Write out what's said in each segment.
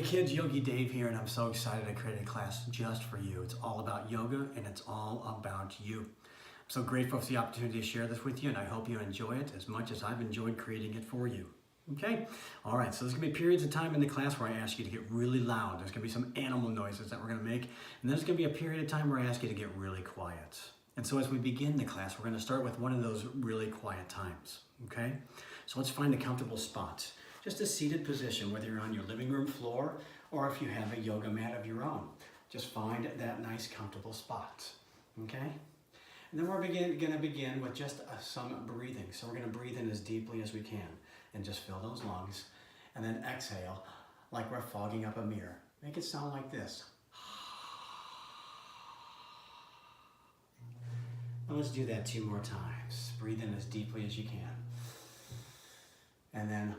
kids, Yogi Dave here, and I'm so excited I created a class just for you. It's all about yoga, and it's all about you. I'm so grateful for the opportunity to share this with you, and I hope you enjoy it as much as I've enjoyed creating it for you. Okay? All right, so there's going to be periods of time in the class where I ask you to get really loud. There's going to be some animal noises that we're going to make, and then there's going to be a period of time where I ask you to get really quiet. And so as we begin the class, we're going to start with one of those really quiet times. Okay? So let's find a comfortable spot. Just a seated position, whether you're on your living room floor or if you have a yoga mat of your own. Just find that nice comfortable spot, okay? And then we're gonna begin with just some breathing. So we're gonna breathe in as deeply as we can and just fill those lungs. And then exhale like we're fogging up a mirror. Make it sound like this. And let's do that 2 more times. Breathe in as deeply as you can. And then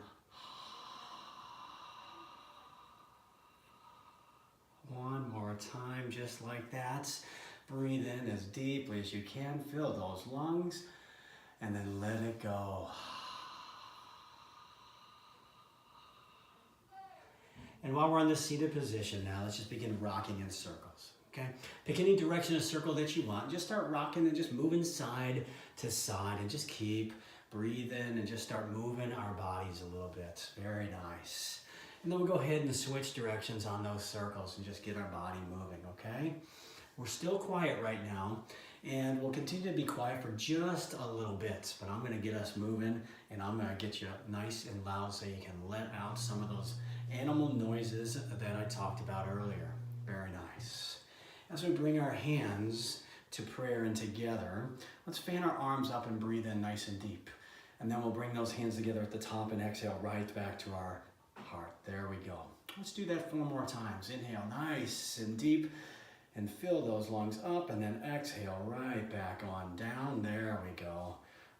one more time, just like that. Breathe in as deeply as you can. Fill those lungs, and then let it go. And while we're in this seated position now, let's just begin rocking in circles, okay? Pick any direction of circle that you want. Just start rocking and just moving side to side, and just keep breathing and just start moving our bodies a little bit. Very nice. And then we'll go ahead and switch directions on those circles and just get our body moving, okay? We're still quiet right now, and we'll continue to be quiet for just a little bit, but I'm gonna get us moving, and I'm gonna get you nice and loud so you can let out some of those animal noises that I talked about earlier. Very nice. As we bring our hands to prayer and together, let's fan our arms up and breathe in nice and deep. And then we'll bring those hands together at the top and exhale right back to our heart. There we go. Let's do that 4 more times. Inhale nice and deep and fill those lungs up, and then exhale right back on down. There we go.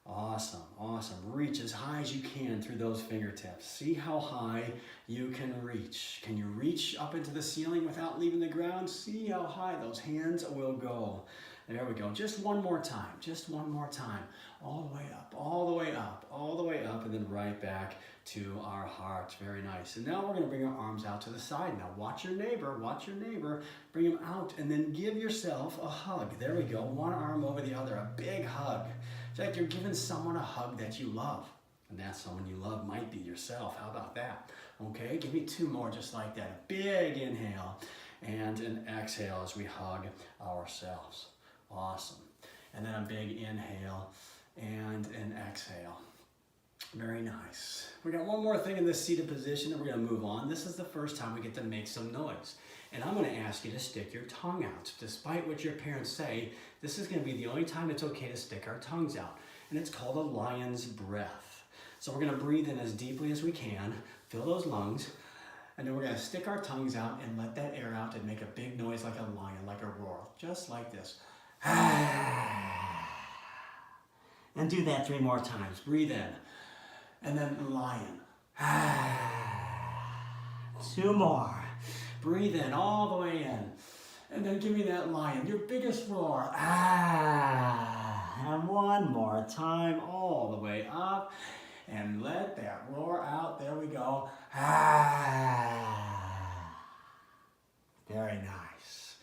Awesome, awesome. Reach as high as you can through those fingertips. See how high you can reach. Can you reach up into the ceiling without leaving the ground? See how high those hands will go. There we go. Just one more time. Just one more time. All the way up, all the way up, all the way up, and then right back to our heart. Very nice. And now we're going to bring our arms out to the side. Now watch your neighbor, bring them out, and then give yourself a hug. There we go. One arm over the other, a big hug. It's like you're giving someone a hug that you love. And that someone you love might be yourself. How about that? Okay, give me 2 more just like that. A big inhale and an exhale as we hug ourselves. Awesome. And then a big inhale and an exhale. Very nice. We got one more thing in this seated position and we're going to move on. This is the first time we get to make some noise. And I'm going to ask you to stick your tongue out. Despite what your parents say, this is going to be the only time it's okay to stick our tongues out. And it's called a lion's breath. So we're going to breathe in as deeply as we can, fill those lungs, and then we're going to stick our tongues out and let that air out and make a big noise like a lion, like a roar, just like this. And do that 3 more times. Breathe in. And then lion. 2 more. Breathe in all the way in. And then give me that lion, your biggest roar. And 1 more time, all the way up. And let that roar out. There we go. Very nice.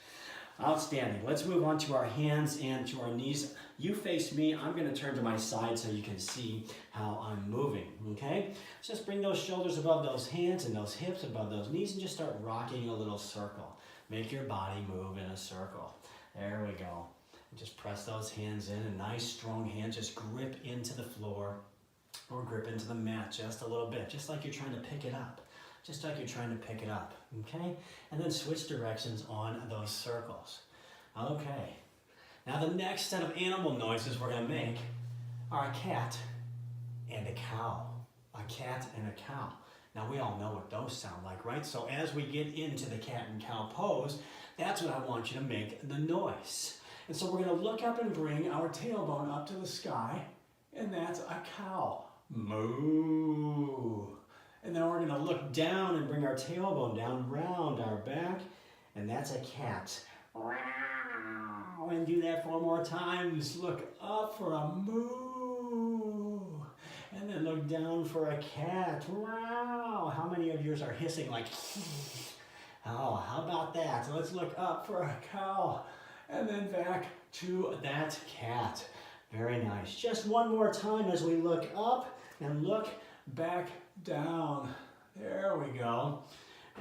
Outstanding. Let's move on to our hands and to our knees. You face me. I'm going to turn to my side so you can see how I'm moving, okay? Just bring those shoulders above those hands and those hips above those knees and just start rocking a little circle. Make your body move in a circle. There we go. Just press those hands in. A nice strong hand. Just grip into the floor or grip into the mat just a little bit, just like you're trying to pick it up. Just like you're trying to pick it up, okay? And then switch directions on those circles. Okay. Now the next set of animal noises we're going to make are a cat and a cow. A cat and a cow. Now we all know what those sound like, right? So as we get into the cat and cow pose, that's what I want you to make the noise. And so we're going to look up and bring our tailbone up to the sky, and that's a cow. Moo. And then we're going to look down and bring our tailbone down round our back, and that's a cat. And do that 4 more times. Look up for a moo. And then look down for a cat. Wow, how many of yours are hissing like, oh, how about that? So let's look up for a cow and then back to that cat. Very nice. Just one more time as we look up and look back down. There we go.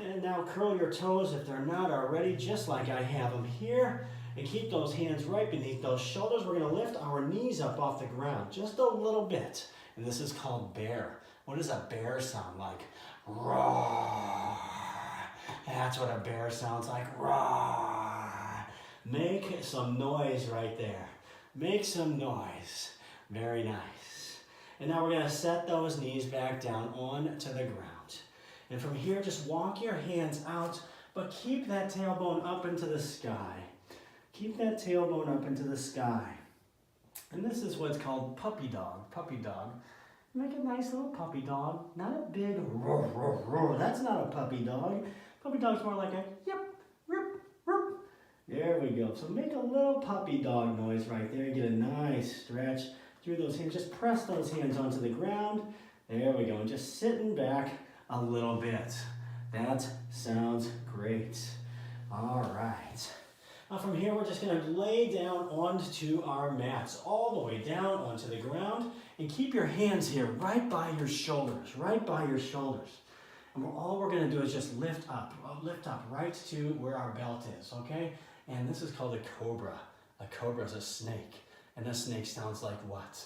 And now curl your toes if they're not already, just like I have them here. And keep those hands right beneath those shoulders. We're going to lift our knees up off the ground just a little bit. And this is called bear. What does a bear sound like? Roar. That's what a bear sounds like. Roar. Make some noise right there. Make some noise. Very nice. And now we're going to set those knees back down onto the ground. And from here, just walk your hands out, but keep that tailbone up into the sky. Keep that tailbone up into the sky. And this is what's called puppy dog. Puppy dog. Make a nice little puppy dog. Not a big roar, roar, roar. That's not a puppy dog. Puppy dog's more like a yip, rip, rip. There we go. So make a little puppy dog noise right there. Get a nice stretch through those hands. Just press those hands onto the ground. There we go. And just sitting back a little bit. That sounds great. All right. Now from here, we're just going to lay down onto our mats, all the way down onto the ground, and keep your hands here right by your shoulders, right by your shoulders. And all we're going to do is just lift up right to where our belt is, okay? And this is called a cobra. A cobra is a snake, and a snake sounds like what?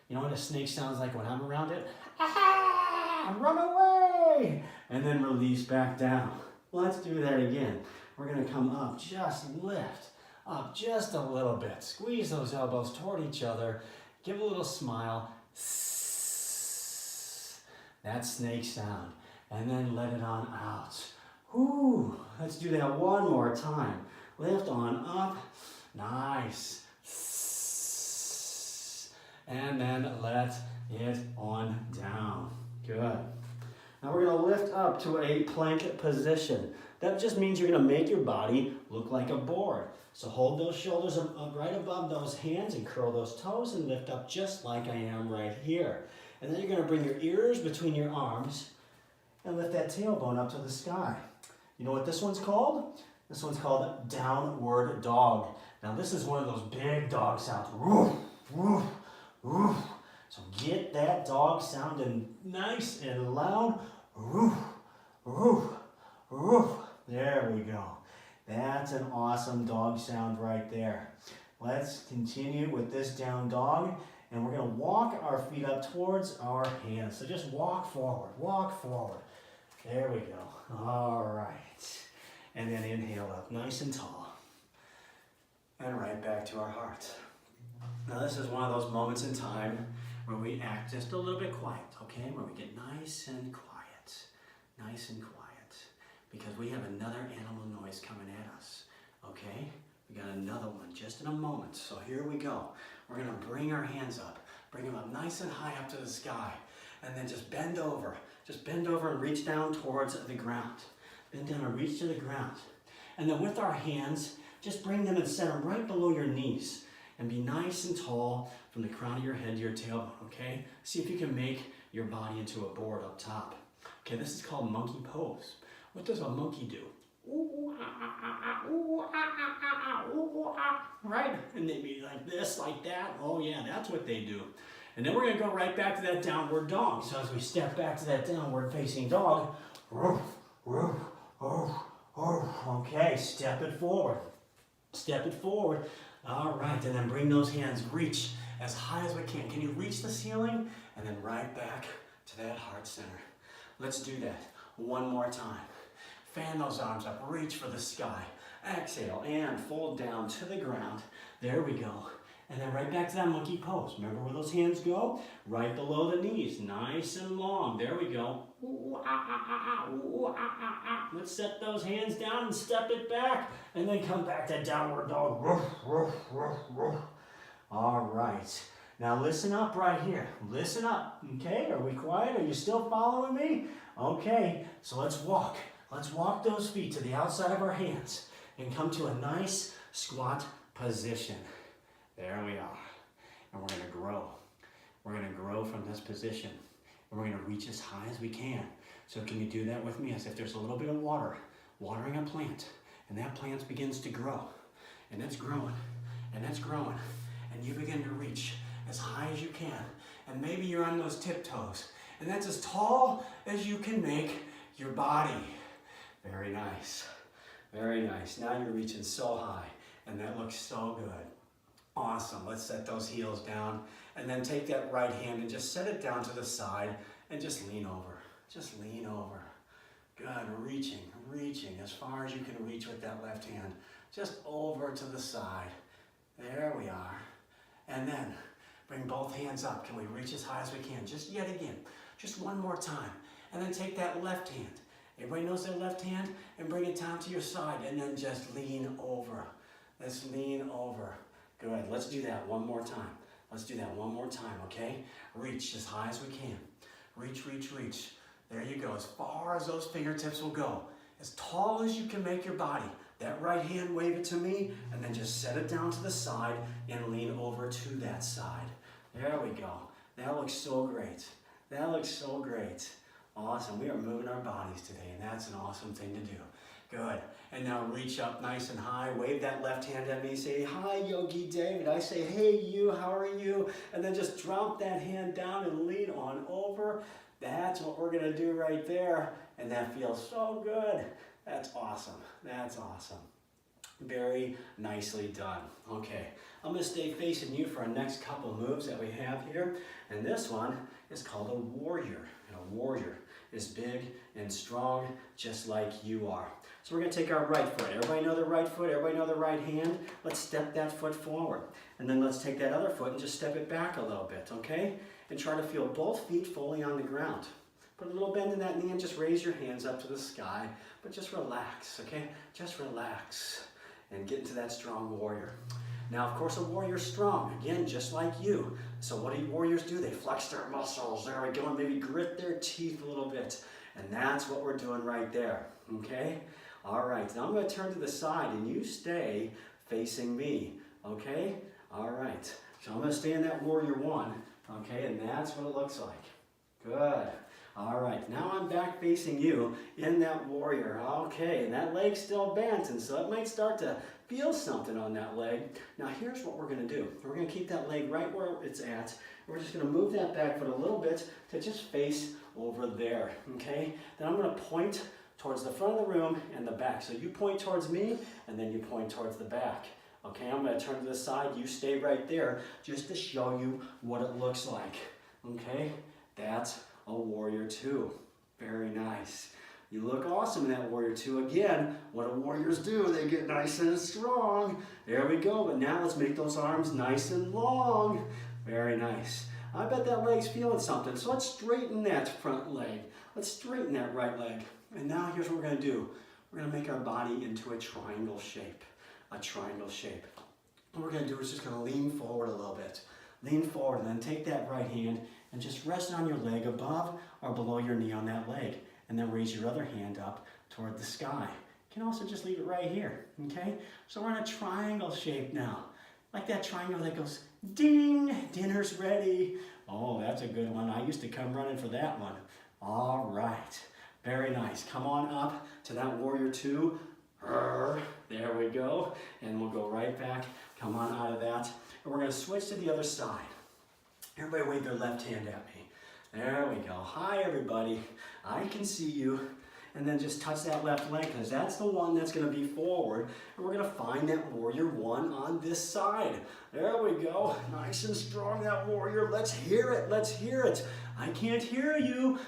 You know what a snake sounds like when I'm around it? Ah, run away! And then release back down. Let's do that again. We're going to come up, just lift up just a little bit. Squeeze those elbows toward each other. Give a little smile. That snake sound. And then let it on out. Whoo! Let's do that one more time. Lift on up. Nice. And then let it on down. Good. Now we're going to lift up to a plank position. That just means you're going to make your body look like a board. So hold those shoulders up right above those hands and curl those toes and lift up just like I am right here. And then you're going to bring your ears between your arms and lift that tailbone up to the sky. You know what this one's called? This one's called downward dog. Now this is one of those big dog sounds. Woof, woof, woof. So get that dog sounding nice and loud. Woof, woof, woof. There we go. That's an awesome dog sound right there. Let's continue with this down dog, and we're going to walk our feet up towards our hands. So just walk forward, walk forward. There we go. All right. And then inhale up nice and tall. And right back to our heart. Now this is one of those moments in time where we act just a little bit quiet, okay? Where we get nice and quiet, because we have another animal noise coming at us, okay? We got another one just in a moment, so here we go. We're gonna bring our hands up, bring them up nice and high up to the sky, and then just bend over and reach down towards the ground. Bend down and reach to the ground. And then with our hands, just bring them and set them right below your knees. And be nice and tall from the crown of your head to your tailbone, okay? See if you can make your body into a board up top. Okay, this is called monkey pose. What does a monkey do? Right? And they be like this, like that. Oh yeah, that's what they do. And then we're gonna go right back to that downward dog. So as we step back to that downward facing dog, okay, step it forward. Step it forward. All right, and then bring those hands, reach as high as we can. Can you reach the ceiling? And then right back to that heart center. Let's do that one more time. Fan those arms up, reach for the sky. Exhale and fold down to the ground. There we go. And then right back to that monkey pose. Remember where those hands go? Right below the knees, nice and long. There we go. Let's set those hands down and step it back. And then come back to downward dog. All right. Now listen up right here. Listen up, okay? Are we quiet? Are you still following me? Okay, so let's walk. Let's walk those feet to the outside of our hands and come to a nice squat position. There we are. And we're going to grow. We're gonna grow from this position. And we're gonna reach as high as we can. So can you do that with me? As if there's a little bit of water, watering a plant, and that plant begins to grow. And it's growing, and it's growing. And you begin to reach as high as you can. And maybe you're on those tiptoes. And that's as tall as you can make your body. Very nice. Very nice. Now you're reaching so high, and that looks so good. Awesome. Let's set those heels down, and then take that right hand and just set it down to the side, and just lean over. Just lean over. Good. Reaching, reaching as far as you can reach with that left hand. Just over to the side. There we are. And then bring both hands up. Can we reach as high as we can? Just yet again. Just one more time. And then take that left hand. Everybody knows their left hand? And bring it down to your side. And then just lean over. Let's lean over. Good. Let's do that one more time. Let's do that one more time, okay? Reach as high as we can. Reach, reach, reach. There you go. As far as those fingertips will go. As tall as you can make your body. That right hand, wave it to me, and then just set it down to the side and lean over to that side. There we go. That looks so great. That looks so great. Awesome. We are moving our bodies today, and that's an awesome thing to do. Good. And now reach up nice and high. Wave that left hand at me. Say, hi, Yogi David. I say, hey, you. How are you? And then just drop that hand down and lean on over. That's what we're going to do right there. And that feels so good. That's awesome. That's awesome. Very nicely done. Okay, I'm going to stay facing you for our next couple moves that we have here. And this one is called a warrior. And a warrior is big and strong, just like you are. So we're going to take our right foot. Everybody know their right foot? Everybody know their right hand? Let's step that foot forward. And then let's take that other foot and just step it back a little bit, okay? And try to feel both feet fully on the ground. Put a little bend in that knee and just raise your hands up to the sky. But just relax, okay? Just relax and get into that strong warrior. Now, of course, a warrior's strong, again, just like you. So what do warriors do? They flex their muscles. There we go, and maybe grit their teeth a little bit. And that's what we're doing right there, okay? All right, now I'm going to turn to the side, and you stay facing me, okay? All right, so I'm going to stay in that warrior one, okay? And that's what it looks like. Good. All right, now I'm back facing you in that warrior. Okay, and that leg's still bent, and so it might start to feel something on that leg. Now here's what we're going to do. We're going to keep that leg right where it's at. We're just going to move that back foot a little bit to just face over there, okay? Then I'm going to point towards the front of the room and the back. So you point towards me, and then you point towards the back. Okay, I'm going to turn to the side. You stay right there just to show you what it looks like. Okay, that's a warrior two. Very nice. You look awesome in that warrior two. Again, what do warriors do? They get nice and strong. There we go. But now let's make those arms nice and long. Very nice. I bet that leg's feeling something. So let's straighten that front leg. Let's straighten that right leg. And now here's what we're going to do. We're going to make our body into a triangle shape. A triangle shape. What we're going to do is just going to lean forward a little bit. Lean forward and then take that right hand and just rest on your leg above or below your knee on that leg. And then raise your other hand up toward the sky. You can also just leave it right here, okay? So we're in a triangle shape now. Like that triangle that goes, ding, dinner's ready. Oh, that's a good one. I used to come running for that one. All right, very nice. Come on up to that warrior two. There we go. And we'll go right back. Come on out of that. And we're gonna switch to the other side. Everybody wave their left hand at me. There we go. Hi, everybody. I can see you. And then just touch that left leg because that's the one that's going to be forward. And we're going to find that warrior one on this side. There we go. Nice and strong, that warrior. Let's hear it. Let's hear it. I can't hear you.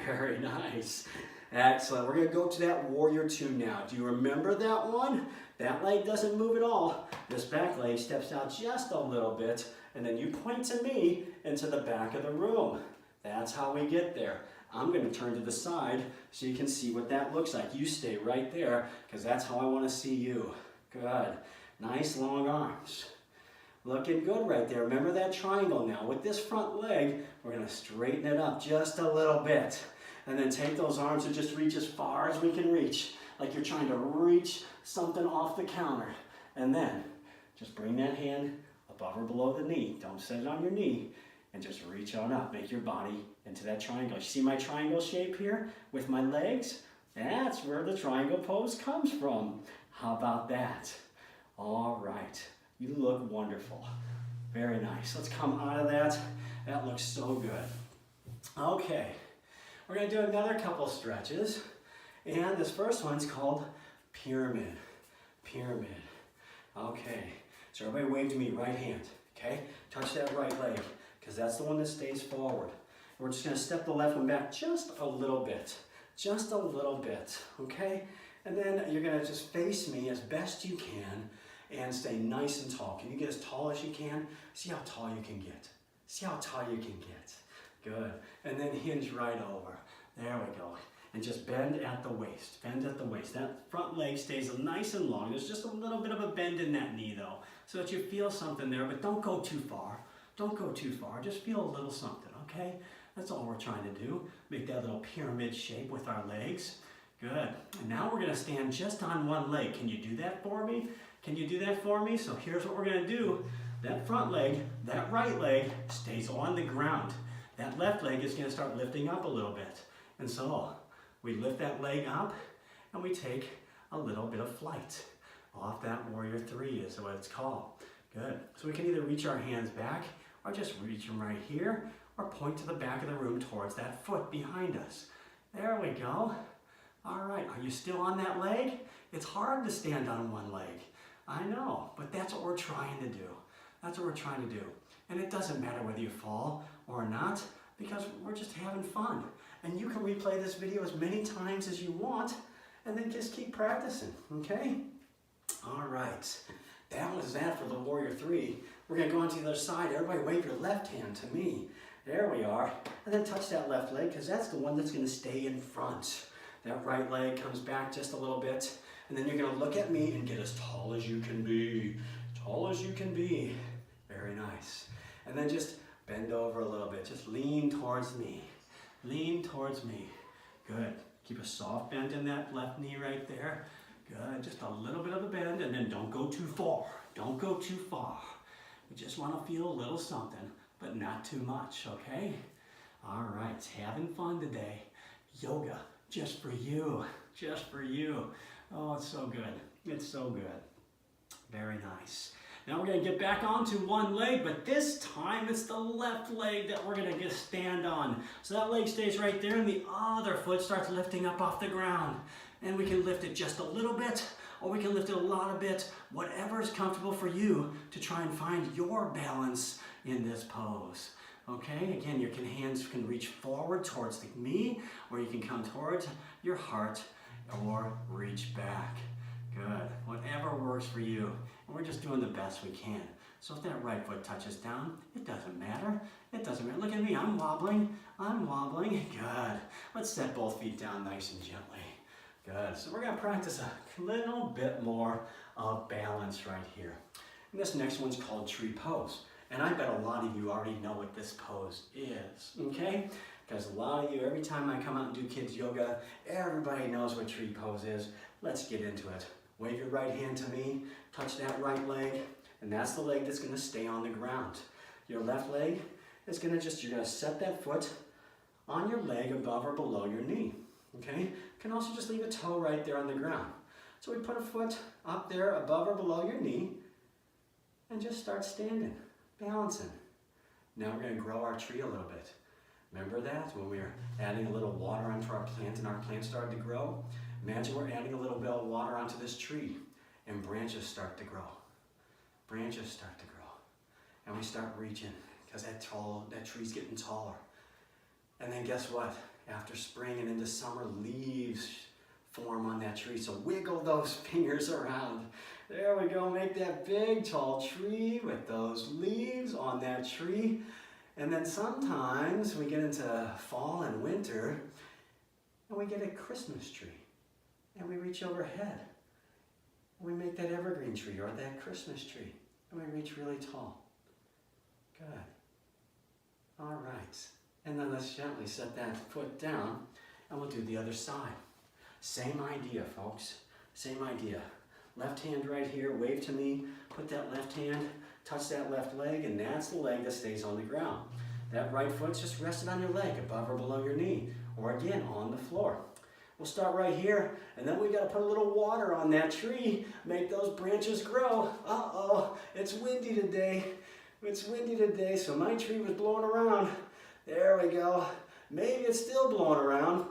Very nice. Excellent. We're going to go to that warrior two now. Do you remember that one? That leg doesn't move at all. This back leg steps out just a little bit. And then you point to me into the back of the room. That's how we get there. I'm going to turn to the side so you can see what that looks like. You stay right there because that's how I want to see you. Good. Nice long arms. Looking good right there. Remember that triangle now. With this front leg, we're going to straighten it up just a little bit. And then take those arms and just reach as far as we can reach. Like you're trying to reach something off the counter. And then just bring that hand up above or below the knee. Don't set it on your knee. And just reach on up. Make your body into that triangle. You see my triangle shape here with my legs? That's where the triangle pose comes from. How about that? All right. You look wonderful. Very nice. Let's come out of that. That looks so good. Okay. We're going to do another couple stretches. And this first one's called pyramid. Pyramid. Okay. So everybody wave to me, right hand. Okay? Touch that right leg, because that's the one that stays forward. We're just going to step the left one back just a little bit. Just a little bit, okay? And then you're going to just face me as best you can and stay nice and tall. Can you get as tall as you can? See how tall you can get. See how tall you can get. Good. And then hinge right over. There we go. And just bend at the waist. Bend at the waist. That front leg stays nice and long. There's just a little bit of a bend in that knee though, so that you feel something there, but don't go too far. Don't go too far. Just feel a little something, okay? That's all we're trying to do. Make that little pyramid shape with our legs. Good. And now we're going to stand just on one leg. Can you do that for me? Can you do that for me? So here's what we're going to do. That front leg, that right leg stays on the ground. That left leg is going to start lifting up a little bit. And so we lift that leg up and we take a little bit of flight off that warrior three is what it's called. Good. So we can either reach our hands back or just reach them right here or point to the back of the room towards that foot behind us. There we go. All right, are you still on that leg? It's hard to stand on one leg. I know, but that's what we're trying to do. That's what we're trying to do. And it doesn't matter whether you fall or not, because we're just having fun. And you can replay this video as many times as you want, and then just keep practicing, okay? All right, that was that for the warrior three. We're gonna go on to the other side. Everybody wave your left hand to me. There we are. And then touch that left leg, because that's the one that's gonna stay in front. That right leg comes back just a little bit, and then you're gonna look at me and get as tall as you can be. Tall as you can be. Very nice. And then just bend over a little bit. Just lean towards me. Lean towards me. Good. Keep a soft bend in that left knee right there. Good. Just a little bit of a bend, and then don't go too far. Don't go too far. We just want to feel a little something, but not too much, okay? All right. Having fun today. Yoga. Just for you. Just for you. Oh, it's so good. It's so good. Very nice. Now we're going to get back onto one leg, but this time it's the left leg that we're going to just stand on. So that leg stays right there, and the other foot starts lifting up off the ground. And we can lift it just a little bit, or we can lift it a lot of bit, whatever is comfortable for you to try and find your balance in this pose. Okay, again, your hands can reach forward towards the knee, or you can come towards your heart, or reach back. Good, whatever works for you. And we're just doing the best we can. So if that right foot touches down, it doesn't matter. It doesn't matter. Look at me, I'm wobbling. I'm wobbling. Good. Let's set both feet down nice and gently. Good. So we're going to practice a little bit more of balance right here. And this next one's called tree pose. And I bet a lot of you already know what this pose is, okay? Because a lot of you, every time I come out and do kids yoga, everybody knows what tree pose is. Let's get into it. Wave your right hand to me, touch that right leg, and that's the leg that's going to stay on the ground. Your left leg is going to you're going to set that foot on your leg above or below your knee, okay? You can also just leave a toe right there on the ground. So we put a foot up there above or below your knee and just start standing, balancing. Now we're going to grow our tree a little bit. Remember that when we were adding a little water onto our plant and our plant started to grow? Imagine we're adding a little bit of water onto this tree and branches start to grow. Branches start to grow. And we start reaching because that tree's getting taller. And then guess what? After spring and into summer, leaves form on that tree. So wiggle those fingers around. There we go. Make that big tall tree with those leaves on that tree. And then sometimes we get into fall and winter and we get a Christmas tree. And we reach overhead. And we make that evergreen tree or that Christmas tree. And we reach really tall. Good. All right. And then let's gently set that foot down and we'll do the other side. Same idea, folks. Same idea. Left hand right here, wave to me. Put that left hand touch that left leg, and that's the leg that stays on the ground. That right foot's just rested on your leg, above or below your knee, or again, on the floor. We'll start right here, and then we got to put a little water on that tree, make those branches grow. Uh-oh, it's windy today. It's windy today, so my tree was blowing around. There we go. Maybe it's still blowing around.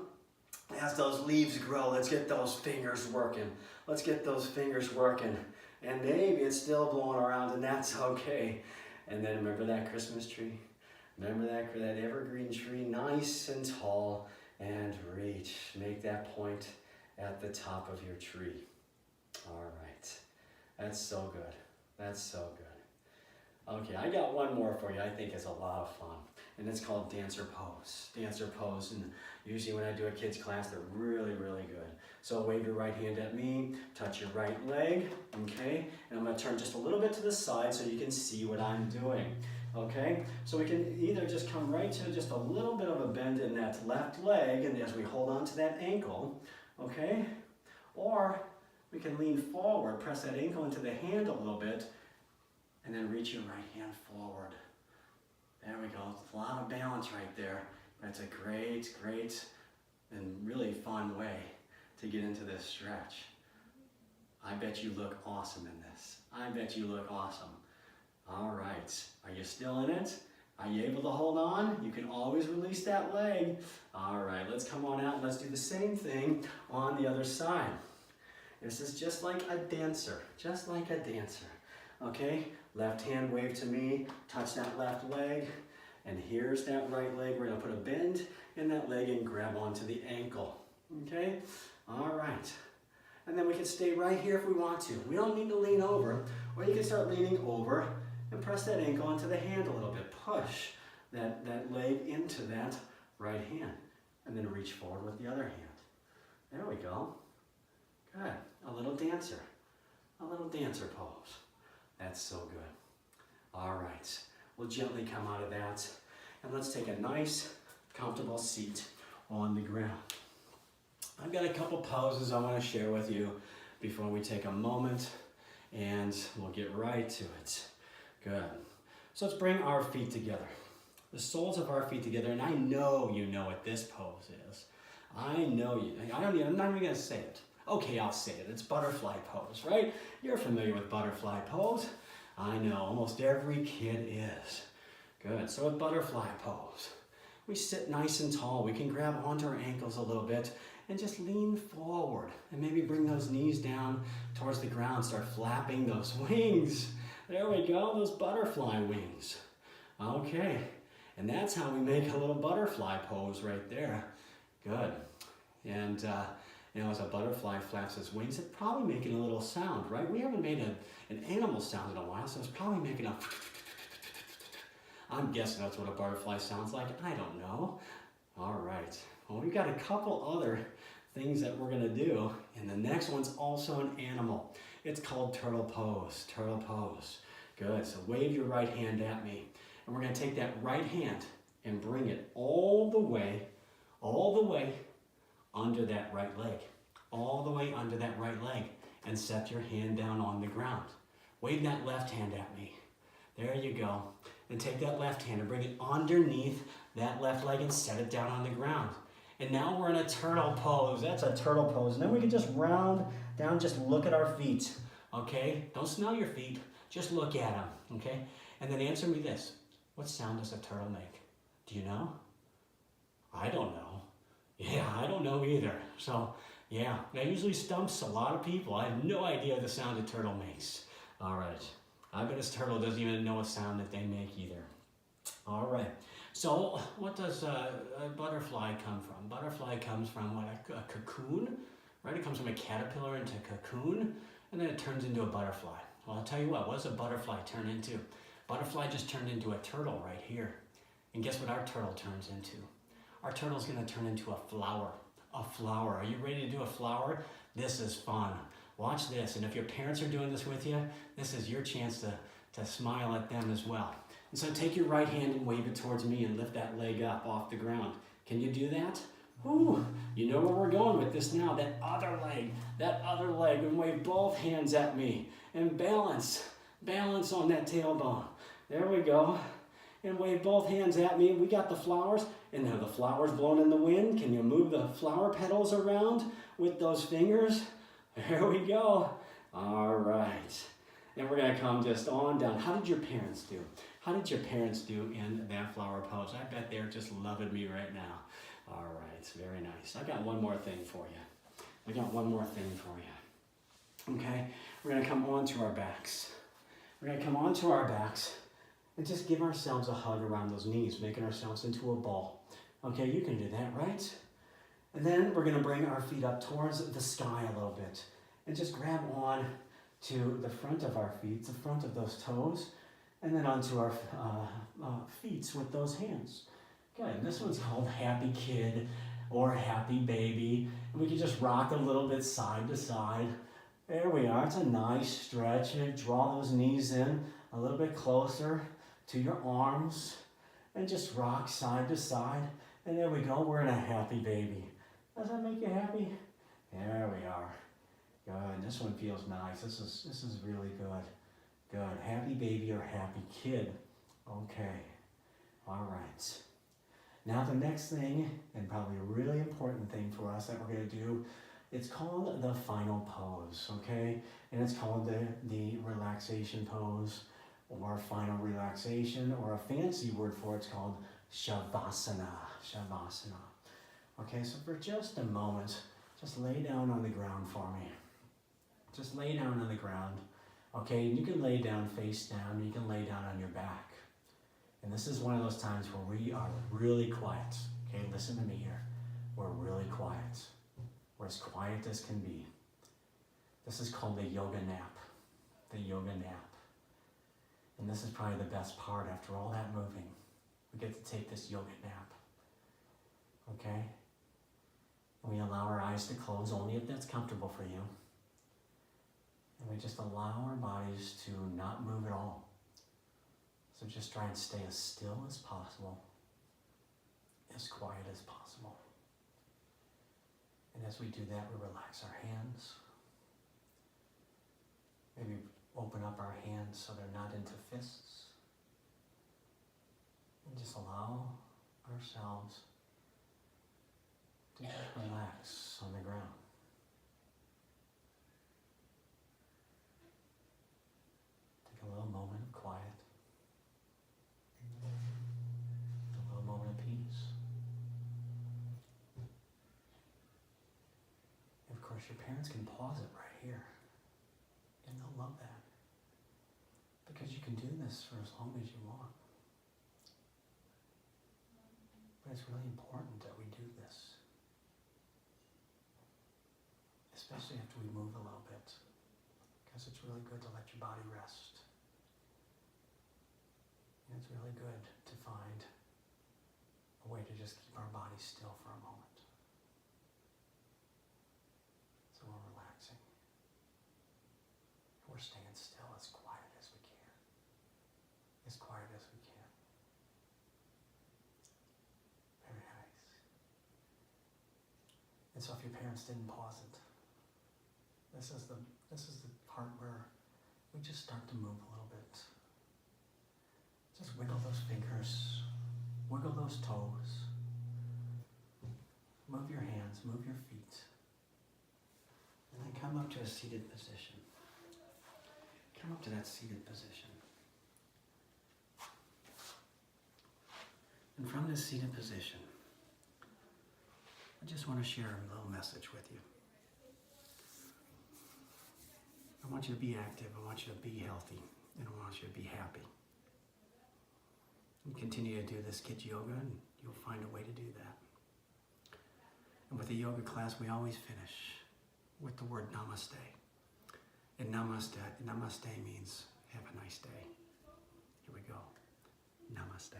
As those leaves grow, let's get those fingers working. Let's get those fingers working. And maybe it's still blowing around, and that's okay. And then remember that Christmas tree? Remember that evergreen tree, nice and tall, and reach. Make that point at the top of your tree. All right. That's so good. That's so good. Okay, I got one more for you I think is a lot of fun. And it's called dancer pose. Dancer pose, and usually when I do a kids class, they're really, really good. So wave your right hand at me, touch your right leg, okay? And I'm gonna turn just a little bit to the side so you can see what I'm doing, okay? So we can either just come right to just a little bit of a bend in that left leg, and as we hold on to that ankle, okay? Or we can lean forward, press that ankle into the hand a little bit, and then reach your right hand forward. There we go, a lot of balance right there. That's a great, great, and really fun way to get into this stretch. I bet you look awesome in this. I bet you look awesome. All right, are you still in it? Are you able to hold on? You can always release that leg. All right, let's come on out and let's do the same thing on the other side. This is just like a dancer, just like a dancer. Okay, left hand wave to me, touch that left leg, and here's that right leg. We're gonna put a bend in that leg and grab onto the ankle, okay? All right, and then we can stay right here if we want to. We don't need to lean over, or you can start leaning over and press that ankle into the hand a little bit. Push that leg into that right hand, and then reach forward with the other hand. There we go. Good, a little dancer pose. That's so good. All right, we'll gently come out of that, and let's take a nice, comfortable seat on the ground. I've got a couple poses I want to share with you before we take a moment, and we'll get right to it. Good. So let's bring our feet together, the soles of our feet together, and I know you know what this pose is. I know you. I'm not even going to say it. Okay, I'll say it. It's butterfly pose, right? You're familiar with butterfly pose. I know, almost every kid is. Good, so with butterfly pose, we sit nice and tall. We can grab onto our ankles a little bit and just lean forward and maybe bring those knees down towards the ground. Start flapping those wings. There we go, those butterfly wings. Okay, and that's how we make a little butterfly pose right there. Good, and you know, as a butterfly flaps its wings, it's probably making a little sound, right? We haven't made an animal sound in a while, so it's probably making a... I'm guessing that's what a butterfly sounds like. I don't know. All right. Well, we've got a couple other things that we're going to do, and the next one's also an animal. It's called turtle pose. Turtle pose. Good. So wave your right hand at me, and we're going to take that right hand and bring it all the way under that right leg, all the way under that right leg, and set your hand down on the ground. Wave that left hand at me. There you go. And take that left hand and bring it underneath that left leg and set it down on the ground. And now we're in a turtle pose. That's a turtle pose. And then we can just round down, just look at our feet, okay? Don't smell your feet, just look at them, okay? And then answer me this. What sound does a turtle make? Do you know? I don't know. Yeah, I don't know either. So, yeah, that usually stumps a lot of people. I have no idea the sound a turtle makes. All right. I bet this turtle doesn't even know a sound that they make either. All right. So, what does a butterfly come from? Butterfly comes from what, a cocoon, right? It comes from a caterpillar into a cocoon, and then it turns into a butterfly. Well, I'll tell you what does a butterfly turn into? Butterfly just turned into a turtle right here. And guess what our turtle turns into? Our turtle's gonna turn into a flower. A flower. Are you ready to do a flower? This is fun. Watch this, and if your parents are doing this with you, this is your chance to smile at them as well. And so take your right hand and wave it towards me and lift that leg up off the ground. Can you do that? Ooh, you know where we're going with this now. That other leg, and wave both hands at me and balance Balance on that tailbone. There we go. And wave both hands at me. We got the flowers. And now the flowers blowing in the wind. Can you move the flower petals around with those fingers? There we go. All right. And we're going to come just on down. How did your parents do? How did your parents do in that flower pose? I bet they're just loving me right now. All right. Very nice. I got one more thing for you. Okay. We're going to come onto our backs. We're going to come onto our backs and just give ourselves a hug around those knees, making ourselves into a ball. Okay, you can do that, right? And then we're going to bring our feet up towards the sky a little bit and just grab on to the front of our feet, the front of those toes, and then onto our feet with those hands. Good. This one's called Happy Kid or Happy Baby. And we can just rock a little bit side to side. There we are. It's a nice stretch. And draw those knees in a little bit closer to your arms and just rock side to side. And there we go. We're in a Happy Baby. Does that make you happy? There we are. Good. This one feels nice. This is really good. Good. Happy Baby or Happy Kid. Okay. All right. Now the next thing, and probably a really important thing for us that we're going to do, it's called the final pose, okay? And it's called the relaxation pose or final relaxation, or a fancy word for it's called Shavasana. Shavasana. Okay, so for just a moment, just lay down on the ground for me. Just lay down on the ground, okay? And you can lay down face down, you can lay down on your back. And this is one of those times where we are really quiet, okay? Listen to me here. We're really quiet. We're as quiet as can be. This is called the yoga nap. The yoga nap. And this is probably the best part after all that moving. We get to take this yoga nap. Okay? And we allow our eyes to close only if that's comfortable for you. And we just allow our bodies to not move at all. So just try and stay as still as possible, as quiet as possible. And as we do that, we relax our hands. Maybe open up our hands so they're not into fists. And just allow ourselves to just relax on the ground. Take a little moment of quiet. A little moment of peace. And of course, your parents can pause it right here. And they'll love that. Because you can do this for as long as you want. But it's really important that we do this. Especially after we move a little bit. Because it's really good to let your body rest. And it's really good to find a way to just keep our body still for a moment. So we're relaxing. We're staying still as quiet as we can. As quiet as we can. Very nice. And so if your parents didn't pause it, this is the part where we just start to move a little bit. Just wiggle those fingers, wiggle those toes, move your hands, move your feet, and then come up to a seated position. Come up to that seated position. And from this seated position, I just want to share a little message with you. I want you to be active, I want you to be healthy, and I want you to be happy. And continue to do this kids yoga, and you'll find a way to do that. And with the yoga class, we always finish with the word namaste. And namaste means have a nice day. Here we go. Namaste.